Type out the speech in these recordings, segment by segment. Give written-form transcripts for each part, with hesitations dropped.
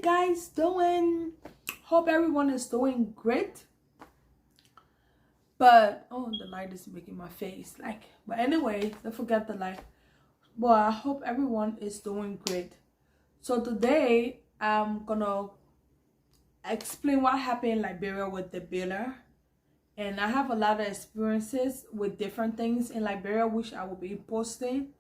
guys doing? Hope everyone is doing great. But oh, the light is making my face like, but anyway, don't forget the light. But I hope everyone is doing great. So today I'm gonna explain what happened in Liberia with the builder. And I have a lot of experiences with different things in Liberia which I will be posting,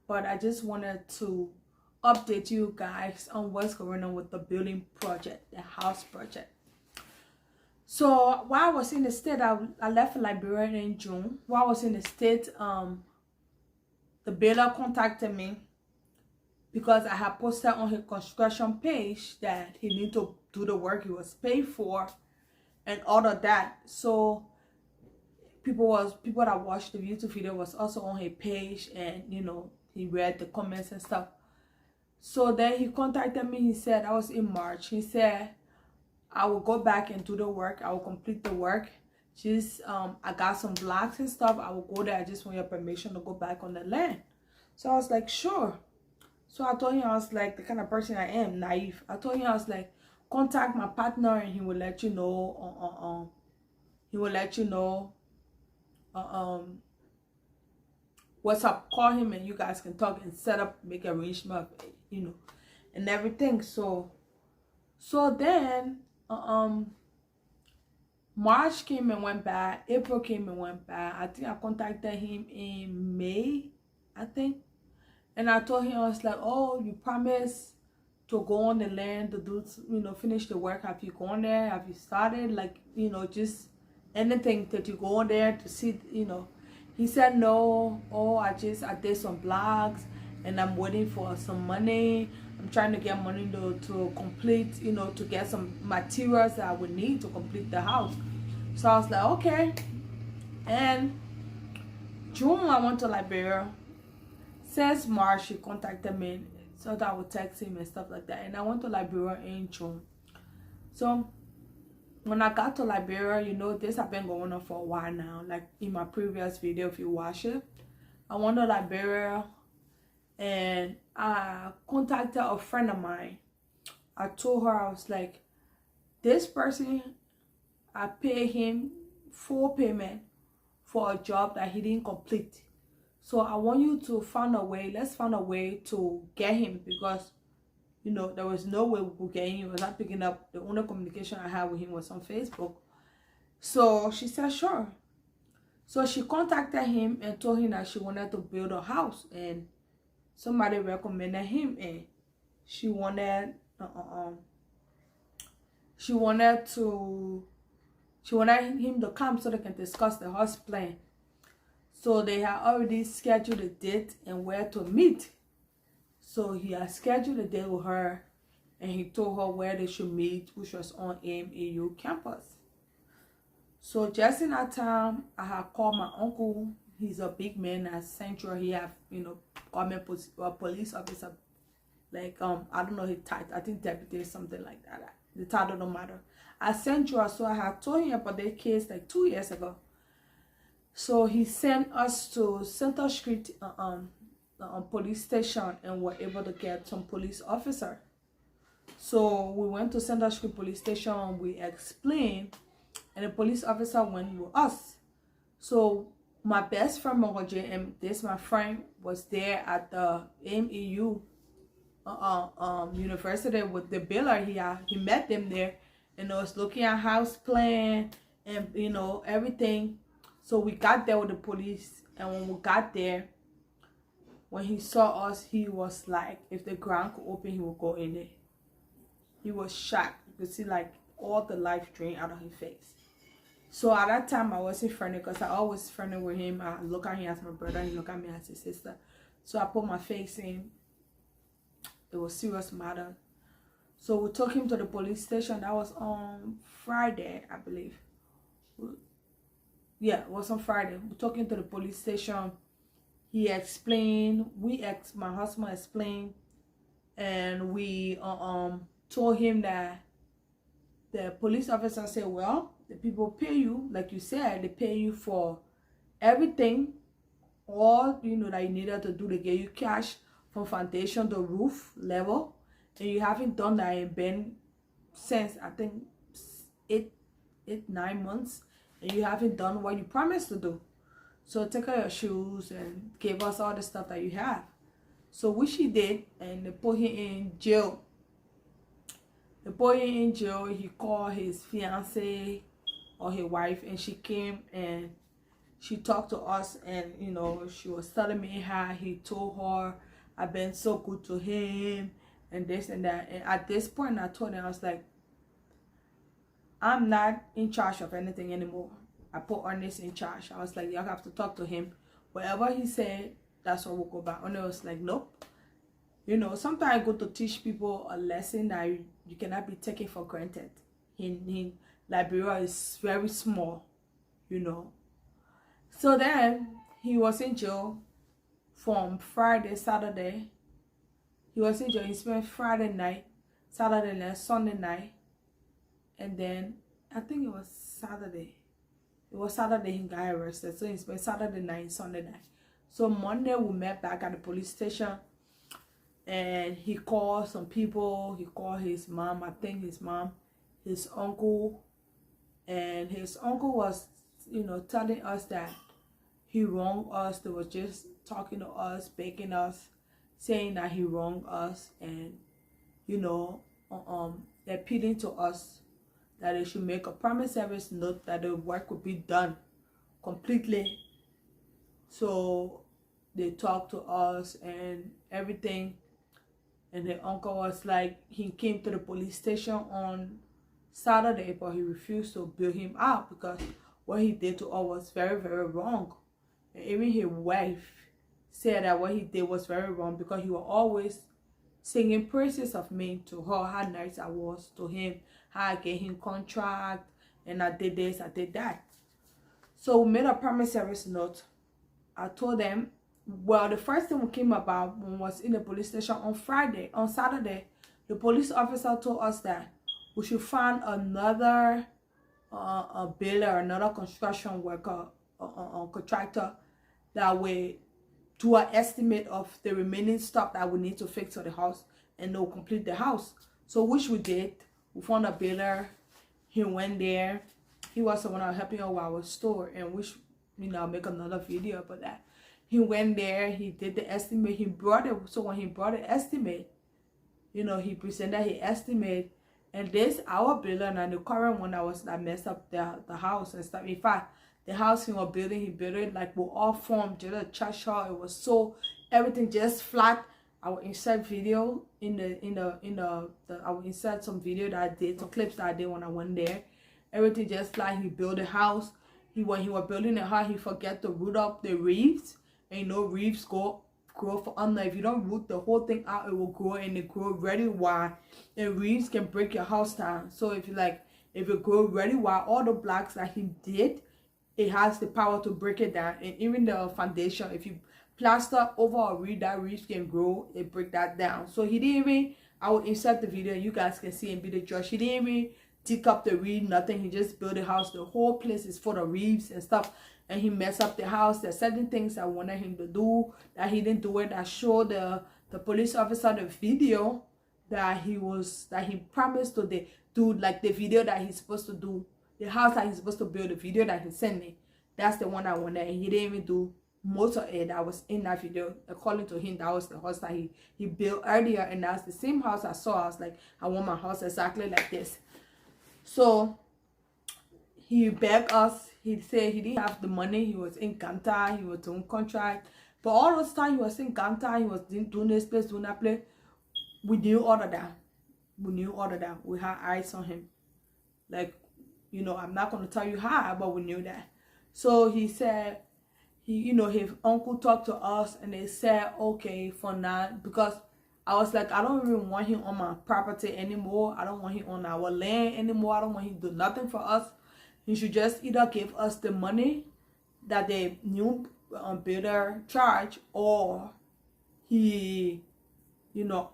but I just wanted to update you guys on what's going on with the building project, the house project. So while I was in the state, I left Liberia in June. While I was in the state, the builder contacted me because I had posted on his construction page that he needed to do the work he was paid for and all of that. So people that watched the YouTube video was also on his page, and he read the comments and stuff. So then he contacted me. He said, that was in March. He said, I will go back and do the work. I will complete the work. Just I got some blocks and stuff. I will go there. I just want your permission to go back on the land. So I was like, sure. So I told him, I was like, the kind of person I am, naive. I told him, I was like, contact my partner and he will let you know. He will let you know. What's up? Call him and you guys can talk and set up, make arrangement, and everything. So then March came and went by. April came and went by. I think I contacted him in May, I think. And I told him, I was like, oh, you promised to go on the land to do, finish the work. Have you gone there? Have you started? Like, just anything that you go on there to see, He said, no. Oh, I did some blogs and I'm waiting for some money. I'm trying to get money to complete, to get some materials that I would need to complete the house. So I was like, okay. And June, I went to Liberia. Since March, he contacted me so that I would text him and stuff like that. And I went to Liberia in June. So when I got to Liberia, this has been going on for a while now. Like in my previous video, if you watch it, I went to Liberia and I contacted a friend of mine. I told her, I was like, this person, I paid him full payment for a job that he didn't complete. So I want you to find a way, let's find a way to get him, because there was no way we could get him. He was not picking up. The only communication I had with him was on Facebook. So she said, sure. So she contacted him and told him that she wanted to build a house, and somebody recommended him, and she wanted him to come so they can discuss the house plan. So they had already scheduled a date and where to meet. So he had scheduled a date with her, and he told her where they should meet, which was on AMAU campus. So just in that time, I had called my uncle. He's a big man at Central. He have, government police officer. Like, I don't know his title. I think deputy or something like that. The title don't matter. At Central, so I had told him about the case like 2 years ago. So he sent us to Center Street police station and were able to get some police officer. So we went to Center Street police station. We explained, and the police officer went with us. So my best friend Monrovia, and this my friend, was there at the AMEU university with the builder. He met them there, and I was looking at house plan and everything. So we got there with the police, and when we got there, when he saw us, he was like, if the ground could open, he would go in there. He was shocked. You could see like all the life drained out of his face. So at that time, I wasn't friendly because I always friendly with him. I look at him as my brother, and he look at me as his sister. So I put my face in. It was serious matter. So we took him to the police station. That was on Friday, I believe. Yeah, it was on Friday. We took him to the police station. He explained. My husband explained, and we told him that the police officer said, well, the people pay you, like you said, they pay you for everything, all that you needed to do. They gave you cash from foundation to roof level, and you haven't done that in been since I think 9 months, and you haven't done what you promised to do. So take out your shoes and give us all the stuff that you have. So which he did, and they put him in jail. They put him in jail. He called his fiance or his wife, and she came and she talked to us, and she was telling me how he told her I've been so good to him and this and that. And at this point I told him, I was like, I'm not in charge of anything anymore. I put Ernest in charge. I was like, y'all have to talk to him. Whatever he said, that's what we'll go back. Ernest was like, nope. Sometimes I go to teach people a lesson that you cannot be taken for granted. In Liberia is very small, So then he was in jail from Friday, Saturday. He was in jail. He spent Friday night, Saturday night, Sunday night. And then I think it was Saturday. It was Saturday he got arrested. So he spent Saturday night, Sunday night. So Monday we met back at the police station. And he called some people. He called his mom. I think his mom, his uncle. And his uncle was, telling us that he wronged us. They were just talking to us, begging us, saying that he wronged us. And, they're appealing to us that they should make a promise service note that the work would be done completely. So they talked to us and everything. And the uncle was like, he came to the police station on Saturday, but he refused to bail him out because what he did to us was very, very wrong. And even his wife said that what he did was very wrong because he was always singing praises of me to her, how nice I was to him, how I gave him contract, and I did this, I did that. So we made a promise service note. I told them, well, the first thing we came about when we was in the police station on Saturday, the police officer told us that we should find another builder, another construction worker, contractor that will do an estimate of the remaining stuff that we need to fix to the house, and they'll complete the house. So which we did. We found a builder. He went there. He was the one that was helping us with our store, and which I'll make another video about that. He went there, he did the estimate, he brought it. So when he brought the estimate, he presented his estimate. And this our builder, and the current one that messed up the house and stuff. In fact, the house he was building, he built it like with all form, just a church hall. It was so everything just flat. I will insert video I will insert some video that I did, some clips that I did when I went there. Everything just flat. He built a house. When he was building the house, he forget to root up the reeds. And reeds grow for under. If you don't root the whole thing out, it will grow, and it grow really wide. And reeds can break your house down. So if it grow really wide, all the blocks that he did, it has the power to break it down. And even the foundation, if you plaster over a reed, that reed can grow, it break that down. So he didn't even, I will insert the video, you guys can see and be the judge. He didn't even dig up the reed, nothing. He just built the house. The whole place is full of reeds and stuff. And he messed up the house. There's certain things I wanted him to do that he didn't do it. I showed the police officer the video that he promised to do, like the video that he's supposed to do, the house that he's supposed to build, the video that he sent me. That's the one I wanted, and he didn't even do most of it that was in that video. According to him, that was the house that he built earlier, and that's the same house I saw. I was like, I want my house exactly like this. So he begged us. He said he didn't have the money. He was in Ganta. He was doing contract. But all those time he was in Ganta, he was doing this place, doing that place. We knew all of that. We knew all of that. We had eyes on him. Like, I'm not going to tell you how, but we knew that. So he said, his uncle talked to us, and they said, okay, for now, because I was like, I don't even want him on my property anymore. I don't want him on our land anymore. I don't want him to do nothing for us. He should just either give us the money that the new builder charged, or he, that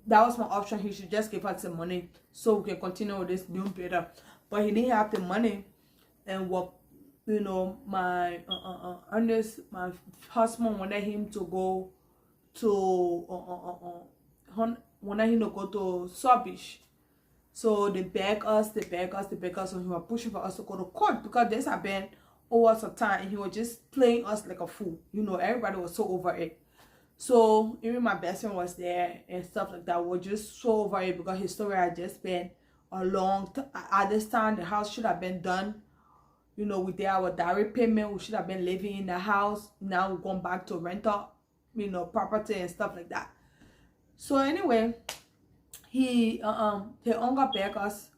was my option. He should just give us the money so we can continue with this new builder. But he didn't have the money, and what my Ernest, my husband, wanted him to go to wanted him to go to South Beach. So they beg us, and he was pushing for us to go to court because this had been over some time and he was just playing us like a fool. You know, everybody was so over it. So even my best friend was there and stuff like that. We were just so over it because his story had just been a long time. At this time, the house should have been done. You know, we did our direct payment. We should have been living in the house. Now we're going back to rental, you know, property and stuff like that. So anyway, he uncle begged us.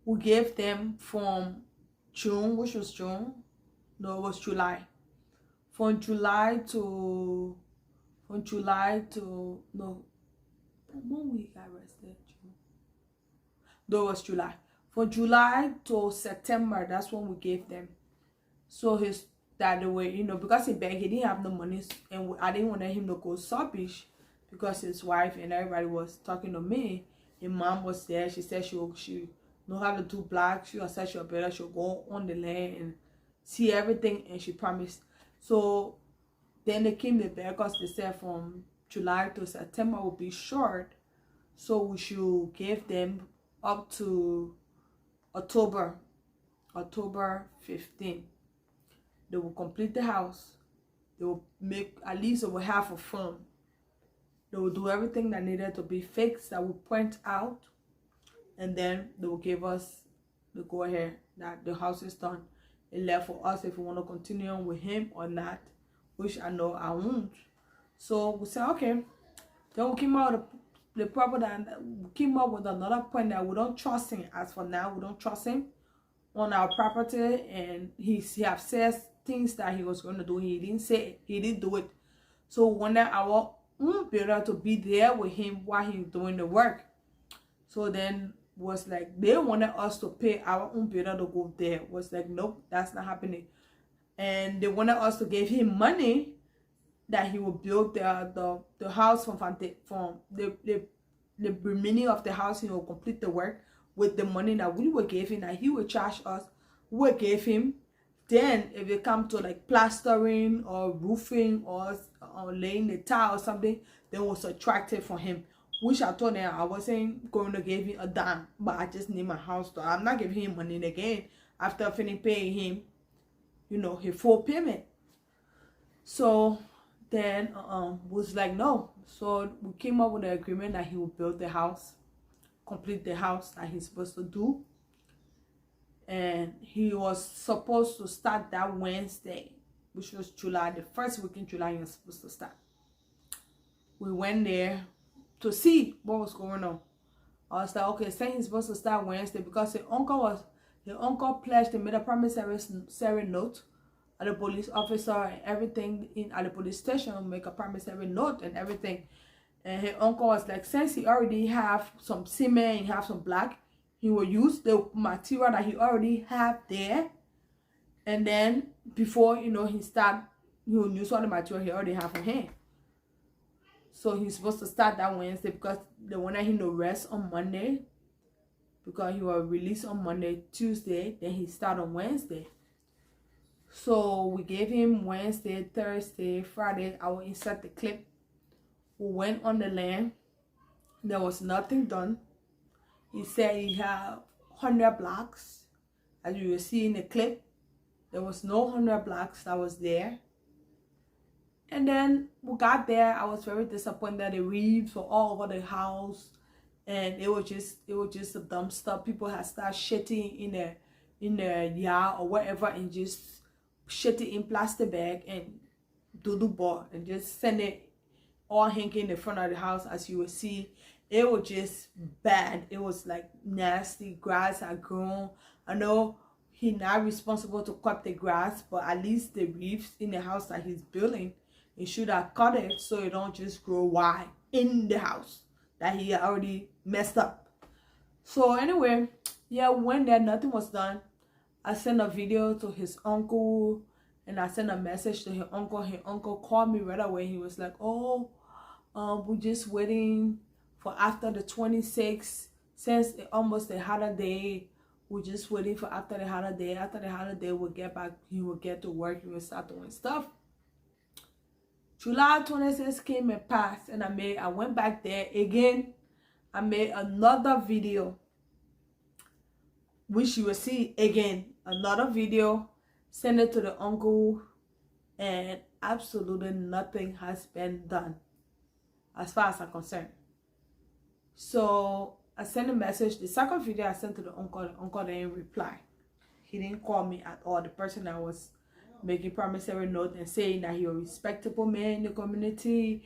We gave them from June, which was June. No, it was July. From July to no, when we got arrested, June. No, it was July. From July to September, that's when we gave them. So his that the way, you know, because he begged, he didn't have no money, and I didn't want him to go South Beach because his wife and everybody was talking to me. His mom was there. She said she know how to do black. She said she'll better. She'll go on the land and see everything, and she promised. So then they came to beg us. They said from July to September will be short, so we should give them up to October 15. They will complete the house. They will make at least over half a firm. They will do everything that needed to be fixed, that will point out, and then they will give us the go ahead that the house is done. It left for us if we want to continue on with him or not, which I know I won't. So we said okay. Then we came out with the property, and we came up with another point that we don't trust him. As for now, we don't trust him on our property, and he have said things that he was going to do. He didn't say it. He didn't do it. So we wanted our own builder to be there with him while he's doing the work. So then was like they wanted us to pay our own builder to go there. Was like nope, that's not happening. And they wanted us to give him money that he will build the house from the remaining of the house. He will complete the work with the money that we were giving, that he would charge us. We gave him. Then if it come to like plastering or roofing or laying the tile or something, then we'll subtract it from him. Which I told him I wasn't going to give him a dime, but I just need my house done. I'm not giving him money again after finishing paying him, you know, his full payment. So then was like no. So we came up with an agreement that he will build the house, complete the house that he's supposed to do. And he was supposed to start that Wednesday, which was July, the first week in July he was supposed to start. We went there to see what was going on. I was like, okay, saying he's supposed to start Wednesday because his uncle pledged and made a promissory note at the police officer and everything at the police station, make a promissory note and everything. And his uncle was like, since he already have some cement, he have some black, he will use the material that he already have there. And then before, you know, he will use all the material he already have on hand. So he's supposed to start that Wednesday because they wanted him to rest on Monday. Because he was released on Monday, Tuesday, then he start on Wednesday. So we gave him Wednesday, Thursday, Friday. I will insert the clip. We went on the land. There was nothing done. He said he had 100 blocks. As you will see in the clip, there was no 100 blocks that was there. And then we got there. I was very disappointed. The reeds were all over the house, and it was just a dumb stuff. People had started shitting in their yard or whatever, and just shitting in plastic bag and doodle ball and just send it all hanging in the front of the house. As you will see, it was just bad. It was like nasty. Grass had grown. I know he's not responsible to cut the grass, but at least the reeds in the house that he's building, he should have cut it so it don't just grow wide in the house that he already messed up. So anyway, yeah, when there nothing was done, I sent a video to his uncle and I sent a message to his uncle. His uncle called me right away. He was like, oh, we're just waiting for after the 26th, since it almost the holiday. We're just waiting for after the holiday. After the holiday, we'll get back. He will get to work. He will start doing stuff. July 26th came and passed, and I went back there again. I made another video, which you will see again, another video, send it to the uncle, and absolutely nothing has been done as far as I'm concerned. So I sent a message. The second video I sent to the uncle didn't reply. He didn't call me at all. The person that was making promissory note and saying that he's a respectable man in the community,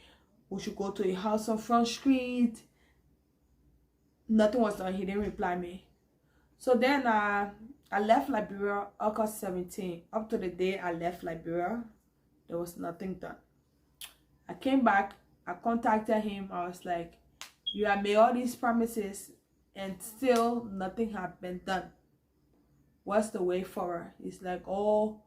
we should go to a house on Front Street. Nothing was done. He didn't reply me. So then I left Liberia August 17. Up to the day I left Liberia, there was nothing done. I came back. I contacted him. I was like, you have made all these promises and still nothing had been done. What's the way forward? He's like, oh,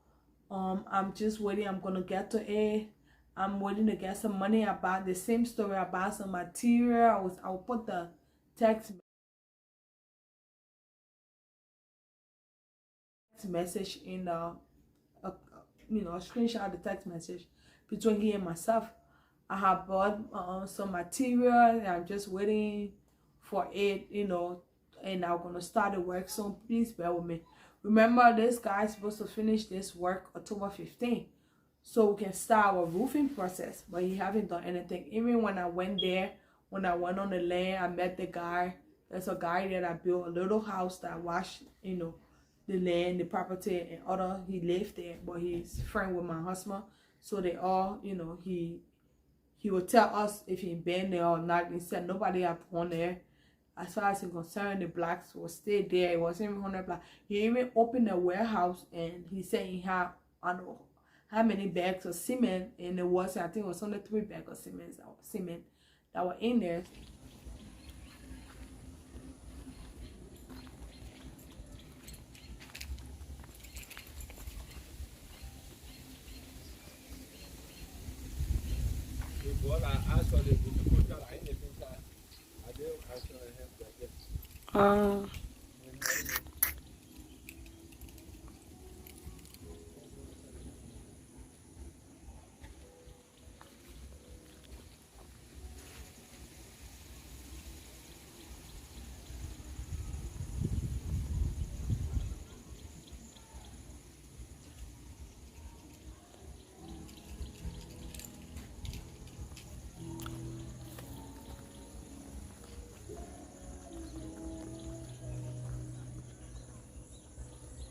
I'm just waiting. I'm gonna get to it. I'm waiting to get some money. About the same story about some material. I'll put the text message in a screenshot of the text message between he and myself. I have bought some material and I'm just waiting for it, and I'm gonna start the work soon. Please bear with me. Remember, this guy is supposed to finish this work October 15th, so we can start our roofing process, but he haven't done anything. Even when I went there, when I went on the land, I met the guy. There's a guy there that built a little house that washed, the land, the property, and other. He lived there, but he's friend with my husband, so they all, he would tell us if he been there or not. He said nobody had gone there. As far as he's concerned, the blacks will stay there. It wasn't even 100 blacks. He even opened a warehouse and he said he had, I don't know how many bags of cement, and it was, I think it was only 3 bags of cement that were in there.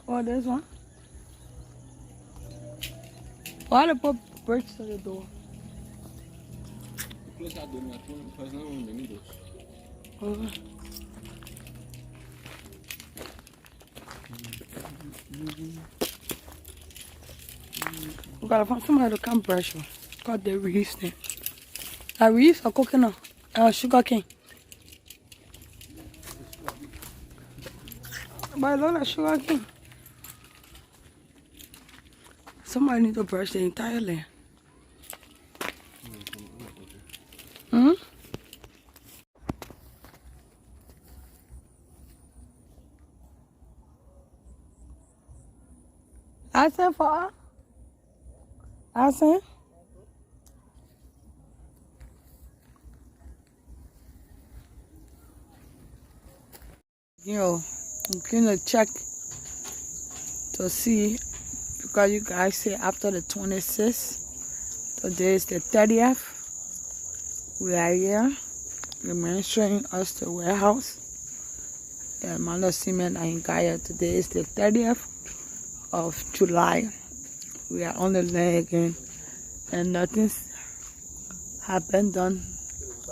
Oh, there's one. Why they put bricks to the door? Okay. We gotta find somebody to come brush you. Got the reefs there. A reef or coconut? Sugar cane. But I look like sugar cane. Somebody need to brush the entire land. I said for her. I said. I'm gonna check to see, because you guys say after the 26th, today is the 30th. We are here. You're mentioning us the warehouse. The amount of cement I got here today is the 30th of July. We are on the land again, and nothing's happened done.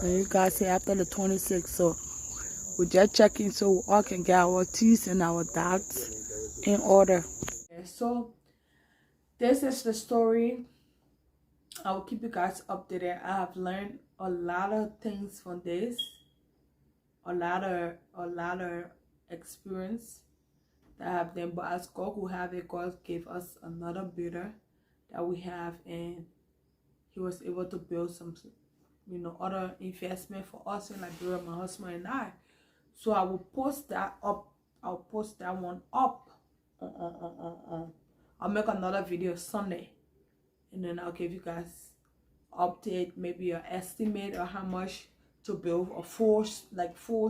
And you guys say after the 26th, so we're just checking so we all can get our T's and our dots in order. So this is the story. I will keep you guys updated. I have learned a lot of things from this, a lot of experience that I have done. But as God will have it, God gave us another builder that we have, and he was able to build some, other investment for us in Liberia, my husband and I. So I will post that up. I'll post that one up. I'll make another video Sunday, and then I'll give you guys update, maybe an estimate of how much to build a four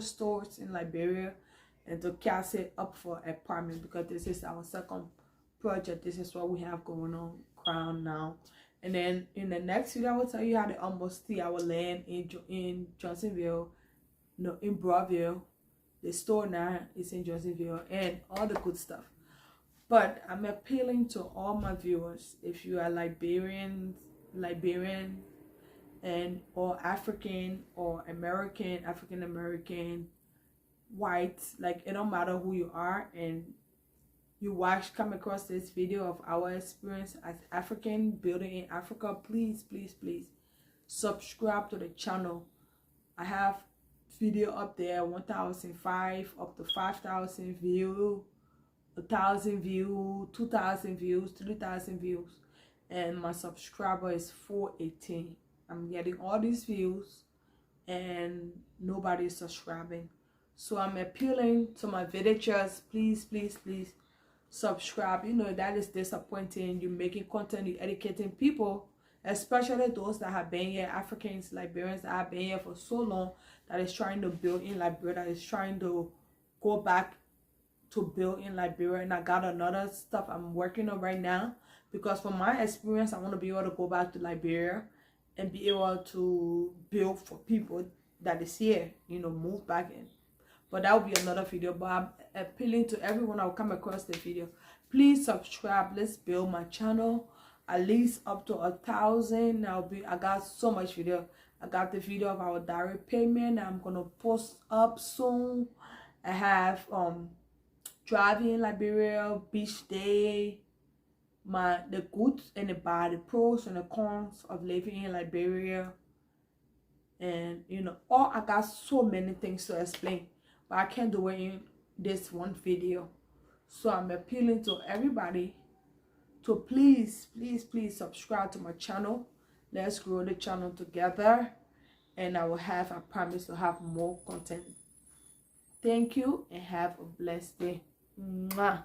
stores in Liberia and to cast it up for apartment, because this is our second project. This is what we have going on ground now. And then in the next video, I will tell you how to almost see our land in Johnsonville, no, in Broadville. The store now is in Johnsonville and all the good stuff. But I'm appealing to all my viewers. If you are Liberian, and or African or American, African American, white, like it don't matter who you are, and you come across this video of our experience as African building in Africa, please subscribe to the channel. I have video up there 1,005 up to 5,000 views, 1,000 views, 2,000 views, 3,000 views, and my subscriber is 418. I'm getting all these views and nobody is subscribing. So I'm appealing to my villagers, please subscribe. You know that is disappointing. You're making content, you're educating people, especially those that have been here, Africans, Liberians that have been here for so long, that is trying to build in Liberia, that is trying to go back to build in Liberia. And I got another stuff I'm working on right now, because from my experience I want to be able to go back to Liberia and be able to build for people that is here, you know, move back in. But that will be another video. But I'm appealing to everyone that will come across the video, please subscribe. Let's build my channel at least up to 1,000. I got so much video. I got the video of our direct payment I'm gonna post up soon. I have driving in Liberia, beach day, the goods and the bad, the pros and the cons of living in Liberia, and you know, I got so many things to explain, but I can't do it in this one video. So I'm appealing to everybody to please subscribe to my channel. Let's grow the channel together, and I promise to have more content. Thank you and have a blessed day. Mwah.